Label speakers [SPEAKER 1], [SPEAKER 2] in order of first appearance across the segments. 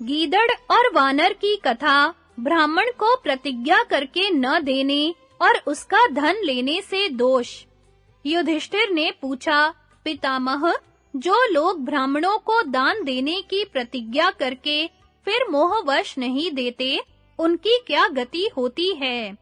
[SPEAKER 1] गीदड़ और वानर की कथा ब्राह्मण को प्रतिज्ञा करके न देने और उसका धन लेने से दोष। युधिष्ठिर ने पूछा, पितामह, जो लोग ब्राह्मणों को दान देने की प्रतिज्ञा करके फिर मोहवश नहीं देते, उनकी क्या गति होती है?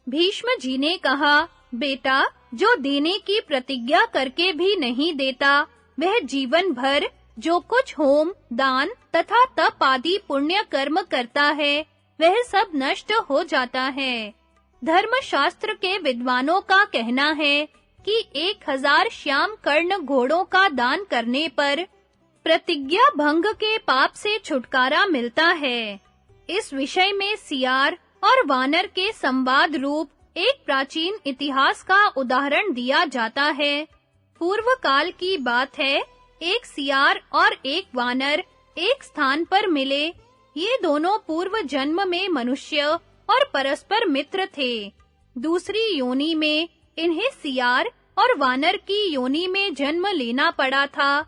[SPEAKER 1] भीष्म जी ने कहा, बेटा, जो देने की प्रतिज्ञा करके भी नहीं देता, वह जीवन भर जो कुछ होम, दान तथा तप आदि पुण्य कर्म करता है, वह सब नष्ट हो जाता है। धर्मशास्त्र के विद्वानों का कहना है कि 1000 श्याम कर्ण घोड़ों का दान करने पर प्रतिज्ञा भंग के पाप से छुटकारा मिलता है। इस विषय में सियार और वानर के संवाद रूप एक प्राचीन इतिहास का उदाहरण दिया जाता है। पूर्व काल की बात है, एक सियार और एक वानर एक स्थान पर मिले। ये दोनों पूर्व जन्म में मनुष्य और परस्पर मित्र थे। दूसरी योनि में इन्हें सियार और वानर की योनि में जन्म लेना पड़ा था।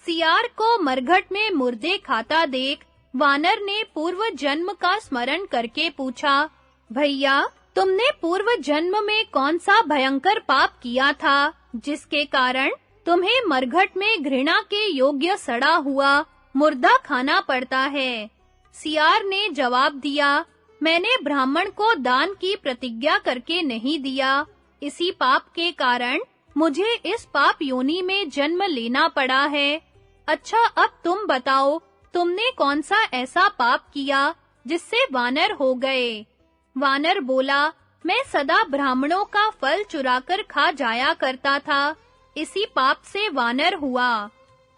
[SPEAKER 1] सियार को मरघट में मुर्दे खाता देख वानर ने पूर्व जन्म का स्मरण करके पूछा, भैया, तुमने पूर्व जन्म में कौन सा भयंकर पाप किया था, जिसके कारण तुम्हें मरघट में घृणा के योग्य सड़ा हुआ मुर्दा खाना पड़ता है? सियार ने जवाब दिया, मैंने ब्राह्मण को दान की प्रतिज्ञा करके नहीं दिया। इसी पाप के कारण मुझे इस पाप योनि में जन्म लेना पड़ा है। अच्छा, अब तुम बताओ, तुमने कौन सा ऐसा पाप किया जिससे वानर हो गए? वानर बोला, मैं सदा ब्राह्मणों का फल चुराकर खा जाया करता था, इसी पाप से वानर हुआ।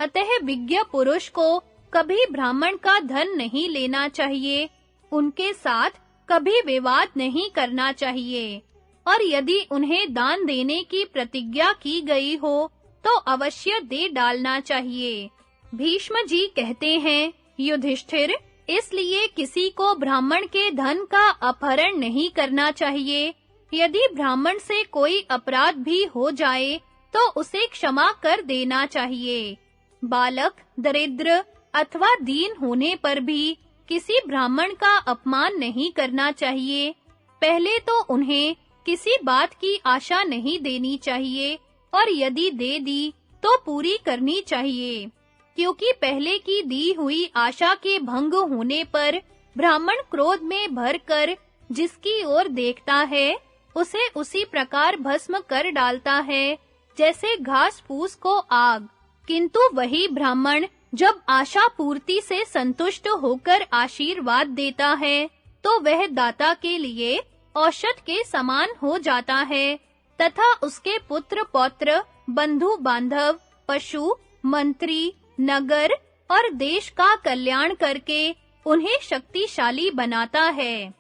[SPEAKER 1] अतः विज्ञ पुरुष को कभी ब्राह्मण का धन नहीं लेना चाहिए, उनके साथ कभी विवाद नहीं करना चाहिए, और यदि उन्हें दान देने की प्रतिज्ञा की गई हो, तो अवश्य दे डालना चाहिए। भीष्म जी कहते हैं, युधिष्ठिर, इसलिए किसी को ब्राह्मण के धन का अपहरण नहीं करना चाहिए। यदि ब्राह्मण से कोई अपराध भी हो जाए, तो उसे क्षमा कर देना चाहिए। बालक, दरिद्र अथवा दीन होने पर भी किसी ब्राह्मण का अपमान नहीं करना चाहिए। पहले तो उन्हें किसी बात की आशा नहीं देनी चाहिए, और यदि दे दी तो पूरी करनी चाहिए, क्योंकि पहले की दी हुई आशा के भंग होने पर ब्राह्मण क्रोध में भरकर जिसकी ओर देखता है, उसे उसी प्रकार भस्म कर डालता है, जैसे घास फूस को आग। किंतु वही ब्राह्मण जब आशा पूर्ति से संतुष्ट होकर आशीर्वाद देता है, तो वह दाता के लिए औषध के समान हो जाता है, तथा उसके पुत्र पौत्र, बंधु बांधव, पशु, मंत्री, नगर और देश का कल्याण करके उन्हें शक्तिशाली बनाता है।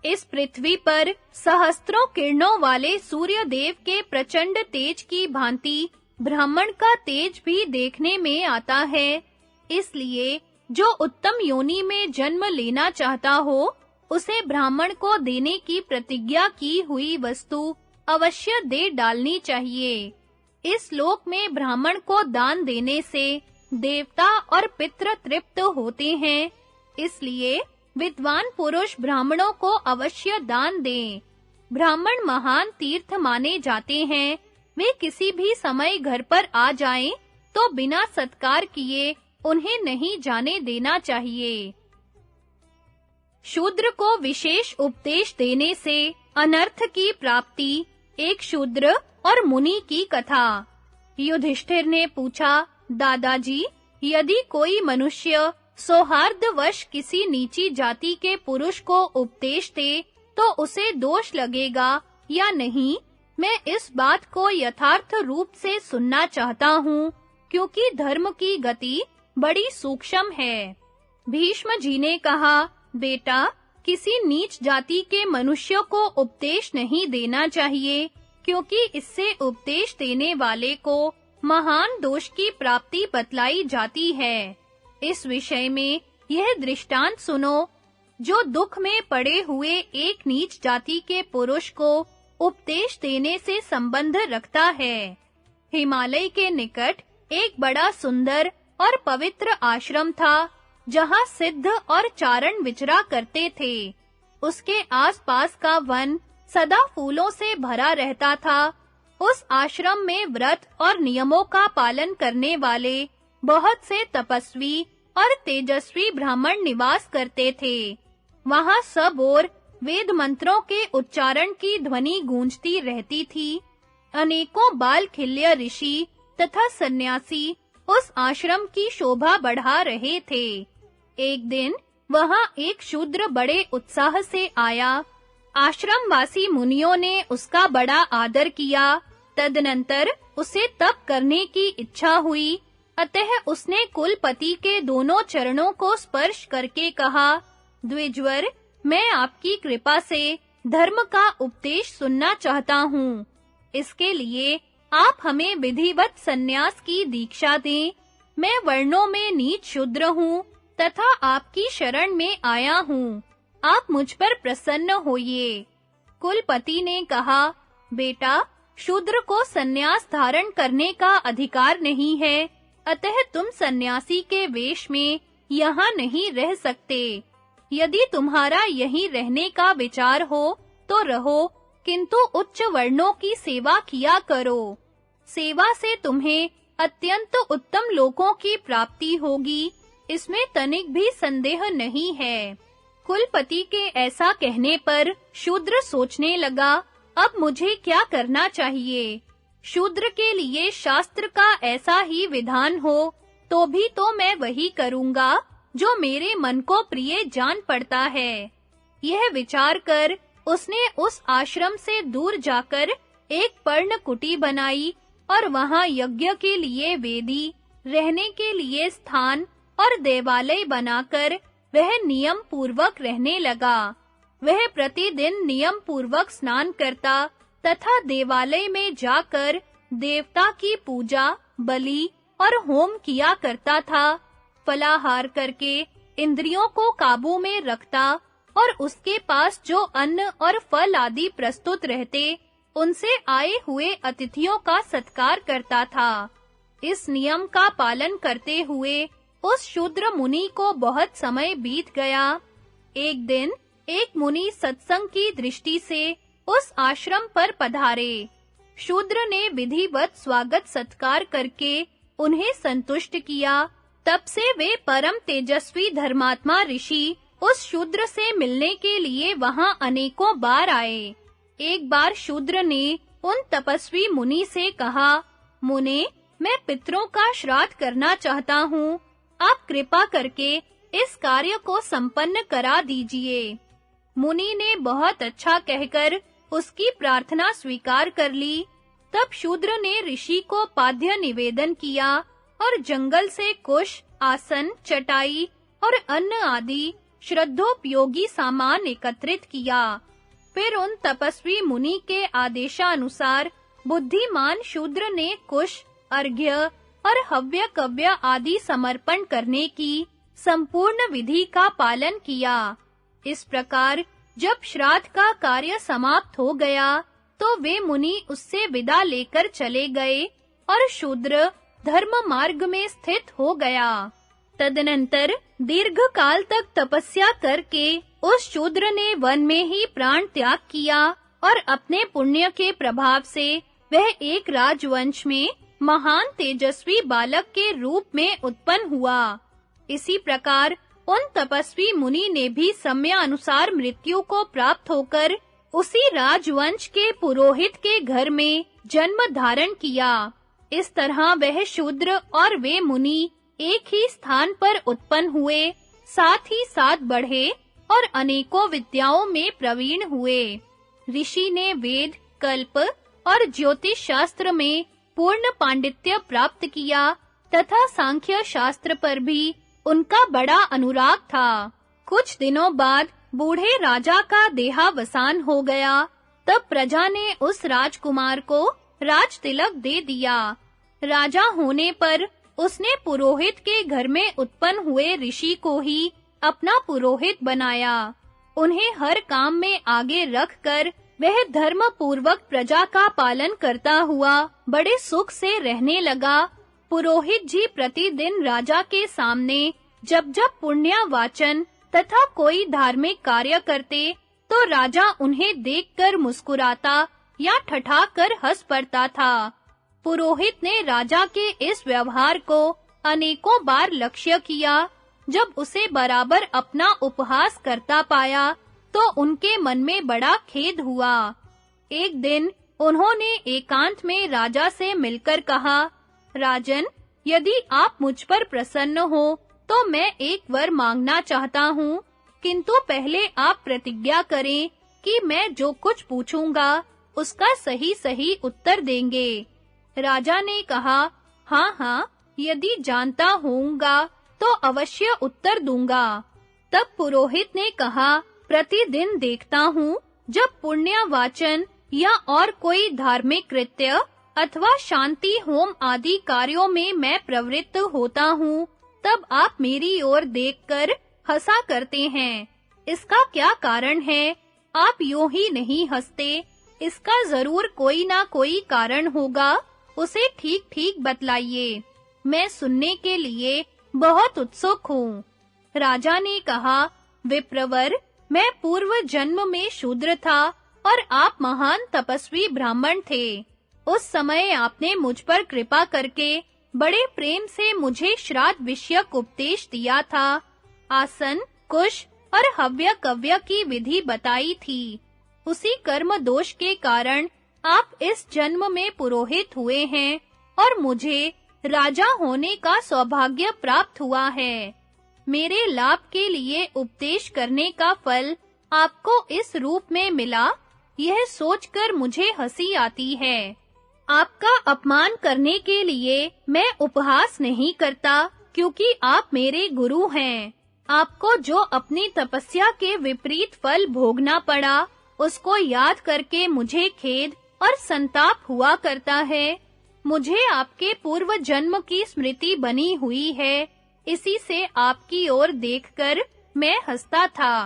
[SPEAKER 1] इस पृथ्वी पर सहस्त्रों किरणों वाले सूर्य देव के प्रचंड तेज की भांति ब्राह्मण का तेज भी देखने में आता है। इसलिए जो उत्तम योनि में जन्म लेना चाहता हो, उसे ब्राह्मण को देने की प्रतिज्ञा की हुई वस्तु अवश्य दे डालनी चाहिए। इस लोक में ब्राह्मण को दान देने से देवता और पितृ तृप्त होते हैं। इसलिए विद्वान पुरुष ब्राह्मणों को अवश्य दान दें। ब्राह्मण महान तीर्थ माने जाते हैं। वे किसी भी समय घर पर आ जाएं, तो बिना सत्कार किए उन्हें नहीं जाने देना चाहिए। शूद्र को विशेष उपदेश देने से अनर्थ की प्राप्ति। एक शूद्र और मुनि की कथा। युधिष्ठिर ने पूछा, दादाजी, यदि कोई मनुष्य सौहार्दवश किसी नीची जाति के पुरुष को उपदेश दे, तो उसे दोष लगेगा या नहीं? मैं इस बात को यथार्थ रूप से सुनना चाहता हूँ, क्योंकि धर्म की गति बड़ी सूक्ष्म है। भीष्म जी ने कहा, बेटा, किसी नीच जाति के मनुष्य को उपदेश नहीं देना चाहिए, क्योंकि इससे उपदेश देने वाले को महान दोष की प्राप्ति बतलाई जाती है। इस विषय में यह दृष्टांत सुनो। जो दुख में पड़े हुए एक नीच जाति के पुरुष को उपदेश देने से संबंध रखता है। हिमालय के निकट एक बड़ा सुंदर और पवित्र आश्रम था। जहाँ सिद्ध और चारण विचरा करते थे। उसके आसपास का वन सदा फूलों से भरा रहता था। उस आश्रम में व्रत और नियमों का पालन करने वाले बहुत से तपस्वी और तेजस्वी ब्राह्मण निवास करते थे। वहाँ सब ओर वेद मंत्रों के उच्चारण की ध्वनि गूंजती रहती थी। अनेकों बाल खिल्य ऋषि तथा सन्यासी उस आश्रम की शोभा बढ़ा रहे थे। एक दिन वहाँ एक शूद्र बड़े उत्साह से आया। आश्रमवासी मुनियों ने उसका बड़ा आदर किया। तदनंतर उसे तप करने की इच्छा हुई। अतः उसने कुलपति के दोनों चरणों को स्पर्श करके कहा, द्विजवर, मैं आपकी कृपा से धर्म का उपदेश सुनना चाहता हूँ। इसके लिए आप हमें विधिवत सन्यास की दीक्षा दें। मैं वर्णों में नीच शूद्र हूँ तथा आपकी शरण में आया हूँ। आप मुझ पर प्रसन्न होइए। कुलपति ने कहा, बेटा, शूद्र को सन्यास धारण करने का अधिकार नहीं है, अतः तुम सन्यासी के वेश में यहाँ नहीं रह सकते। यदि तुम्हारा यहीं रहने का विचार हो तो रहो, किंतु उच्च वर्णों की सेवा किया करो। सेवा से तुम्हें अत्यंत उत्तम लोकों की प्राप्ति होगी, इसमें तनिक भी संदेह नहीं है। कुलपति के ऐसा कहने पर शूद्र सोचने लगा, अब मुझे क्या करना चाहिए? शूद्र के लिए शास्त्र का ऐसा ही विधान हो, तो भी तो मैं वही करूंगा जो मेरे मन को प्रिय जान पड़ता है। यह विचार कर उसने उस आश्रम से दूर जाकर एक पर्णकुटी बनाई और वहां यज्ञ के लिए वेदी, रहने के लिए स्थान और देवालय बनाकर वह नियम पूर्वक रहने लगा। वह प्रतिदिन नियम पूर्वक स्नान करता तथा देवालय में जाकर देवता की पूजा, बलि और होम किया करता था। फलाहार करके इंद्रियों को काबू में रखता और उसके पास जो अन्न और फल आदि प्रस्तुत रहते, उनसे आए हुए अतिथियों का सत्कार करता था। इस नियम का पालन करते हुए उस शूद्र मुनि को बहुत समय बीत गया। एक दिन एक मुनि सत्संग की दृष्टि से उस आश्रम पर पधारे। शूद्र ने विधिवत स्वागत सत्कार करके उन्हें संतुष्ट किया। तब से वे परम तेजस्वी धर्मात्मा ऋषि उस शूद्र से मिलने के लिए वहां अनेकों बार आए। एक बार शूद्र ने उन तपस्वी मुनि से कहा, मुने, मैं पितरों का श्राद्ध करना चाहता हूँ। आप कृपा करके इस कार्य को संपन्न करा दीजिए। मुनि ने बहुत अच्छा कहकर उसकी प्रार्थना स्वीकार कर ली। तब शूद्र ने ऋषि को पाद्य निवेदन किया और जंगल से कुश, आसन, चटाई और अन्न आदि श्रद्धोपयोगी सामान एकत्रित किया। फिर उन तपस्वी मुनि के आदेशानुसार बुद्धिमान शूद्र ने कुश, अर्घ्य और हव्य कव्य आदि समर्पण करने की संपूर्ण विधि का पालन किया। इस प्रकार जब श्राद्ध का कार्य समाप्त हो गया, तो वे मुनि उससे विदा लेकर चले गए और शूद्र धर्म मार्ग में स्थित हो गया। तदनंतर दीर्घ काल तक तपस्या करके उस शूद्र ने वन में ही प्राण त्याग किया और अपने पुण्य के प्रभाव से वह एक राजवंश में महान तेजस्वी बालक के रूप में उत्पन्न हुआ। इसी प्रकार उन तपस्वी मुनि ने भी समयानुसार मृत्यु को प्राप्त होकर उसी राजवंश के पुरोहित के घर में जन्म धारण किया। इस तरह वह शूद्र और वे मुनि एक ही स्थान पर उत्पन्न हुए, साथ ही साथ बढ़े और अनेकों विद्याओं में प्रवीण हुए। ऋषि ने वेद, कल्प और ज्योतिष शास्त्र में पूर्ण पांडित्य प्राप्त किया तथा सांख्य शास्त्र पर भी उनका बड़ा अनुराग था। कुछ दिनों बाद बूढ़े राजा का देहावसान हो गया। तब प्रजा ने उस राजकुमार को राज तिलक दे दिया। राजा होने पर उसने पुरोहित के घर में उत्पन्न हुए ऋषि को ही अपना पुरोहित बनाया। उन्हें हर काम में आगे रखकर वह धर्म पूर्वक प्रजा का पालन करता हुआ बड़े सुख से रहने लगा। पुरोहित जी प्रतिदिन राजा के सामने जब जब पुण्य वाचन तथा कोई धार्मिक कार्य करते तो राजा उन्हें देखकर मुस्कुराता या ठठाकर हंस पड़ता था। पुरोहित ने राजा के इस व्यवहार को अनेकों बार लक्ष्य किया। जब उसे बराबर अपना उपहास करता पाया तो उनके मन में बड़ा खेद हुआ। एक दिन उन्होंने एकांत में राजा से मिलकर कहा, राजन, यदि आप मुझ पर प्रसन्न हो तो मैं एक वर मांगना चाहता हूँ, किंतु पहले आप प्रतिज्ञा करें कि मैं जो कुछ पूछूंगा उसका सही-सही उत्तर देंगे। राजा ने कहा, हाँ, यदि जानता होऊंगा तो अवश्य उत्तर दूंगा। तब पुरोहित ने कहा, प्रतिदिन देखता हूँ जब पुण्य वाचन या और कोई धार्मिक कृत्य अथवा शांति होम आदि कार्यों में मैं प्रवृत्त होता हूँ, तब आप मेरी ओर देखकर हंसा करते हैं। इसका क्या कारण है? आप यूं ही नहीं हंसते, इसका जरूर कोई ना कोई कारण होगा, उसे ठीक-ठीक बतलाइए। मैं सुनने के लिए बहुत उत्सुक हूँ। राजा ने कहा, विप्रवर, मैं पूर्व जन्म में शूद्र था और आप महान तपस्वी ब्राह्मण थे। उस समय आपने मुझ पर कृपा करके बड़े प्रेम से मुझे श्राद्ध विषयक उपदेश दिया था। आसन, कुश और हव्य कव्य की विधि बताई थी। उसी कर्म दोष के कारण आप इस जन्म में पुरोहित हुए हैं और मुझे राजा होने का सौभाग्य प्राप्त हुआ है। मेरे लाभ के लिए उपदेश करने का फल आपको इस रूप में मिला, यह सोचकर मुझे हंसी आती है। आपका अपमान करने के लिए मैं उपहास नहीं करता, क्योंकि आप मेरे गुरु हैं। आपको जो अपनी तपस्या के विपरीत फल भोगना पड़ा, उसको याद करके मुझे खेद और संताप हुआ करता है। मुझे आपके पूर्व जन्म की स्मृति बनी हुई है, इसी से आपकी ओर देखकर मैं हंसता था।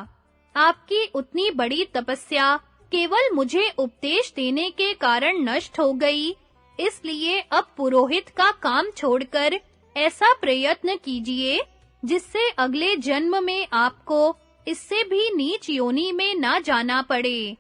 [SPEAKER 1] आपकी उतनी बड़ी तपस्या केवल मुझे उपदेश देने के कारण नष्ट हो गई, इसलिए अब पुरोहित का काम छोड़कर ऐसा प्रयत्न कीजिए जिससे अगले जन्म में आपको इससे भी नीच योनि में ना जाना पड़े।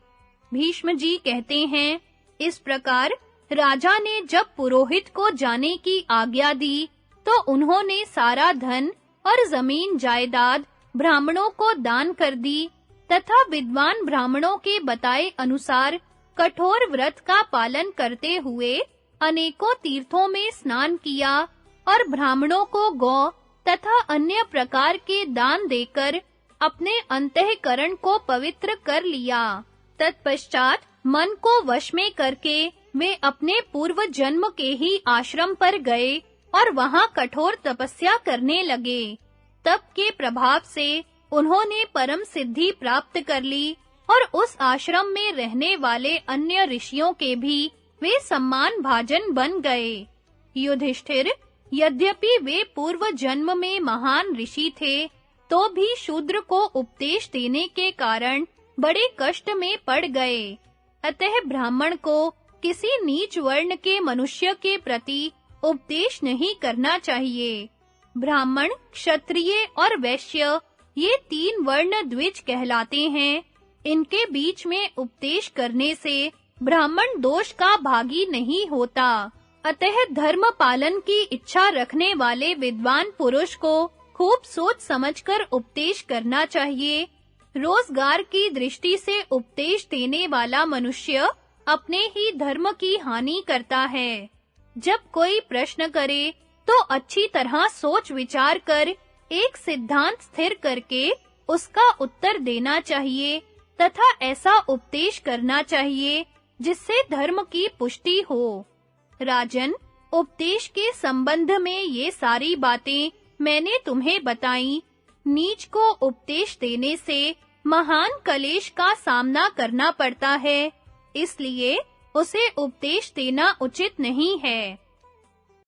[SPEAKER 1] भीष्म जी कहते हैं, इस प्रकार राजा ने जब पुरोहित को जाने की आज्ञा दी तो उन्होंने सारा धन और जमीन जायदाद ब्राह्मणों को दान कर दी तथा विद्वान ब्राह्मणों के बताए अनुसार कठोर व्रत का पालन करते हुए अनेकों तीर्थों में स्नान किया और ब्राह्मणों को गौ तथा अन्य प्रकार के दान देकर अपने अंतःकरण को पवित्र कर लिया। तत्पश्चात मन को वश में करके वे अपने पूर्व जन्म के ही आश्रम पर गए और वहां कठोर तपस्या करने लगे। तप के प्रभाव से उन्होंने परम सिद्धि प्राप्त कर ली और उस आश्रम में रहने वाले अन्य ऋषियों के भी वे सम्मान भाजन बन गए। युधिष्ठिर, यद्यपि वे पूर्व जन्म में महान ऋषि थे, तो भी शूद्र को उपदेश देने के कारण बड़े कष्ट में पड़ गए। अतः ब्राह्मण को किसी नीच वर्ण के मनुष्य के प्रति उपदेश नहीं करना चाहिए। ब्राह्मण, क्षत्रिय और वैश्य ये तीन वर्ण द्विज कहलाते हैं। इनके बीच में उपदेश करने से ब्राह्मण दोष का भागी नहीं होता। अतः धर्म पालन की इच्छा रखने वाले विद्वान पुरुष को खूब सोच समझकर उपदेश करना चाहिए। रोजगार की दृष्टि से उपदेश देने वाला मनुष्य अपने ही धर्म की हानि करता है। जब कोई प्रश्न करे तो अच्छी तरह सोच विचार कर एक सिद्धांत स्थिर करके उसका उत्तर देना चाहिए तथा ऐसा उपदेश करना चाहिए जिससे धर्म की पुष्टि हो। राजन, उपदेश के संबंध में ये सारी बातें मैंने तुम्हें बताई। नीच को उपदेश देने से महान कलेश का सामना करना पड़ता है, इसलिए उसे उपदेश देना उचित नहीं है।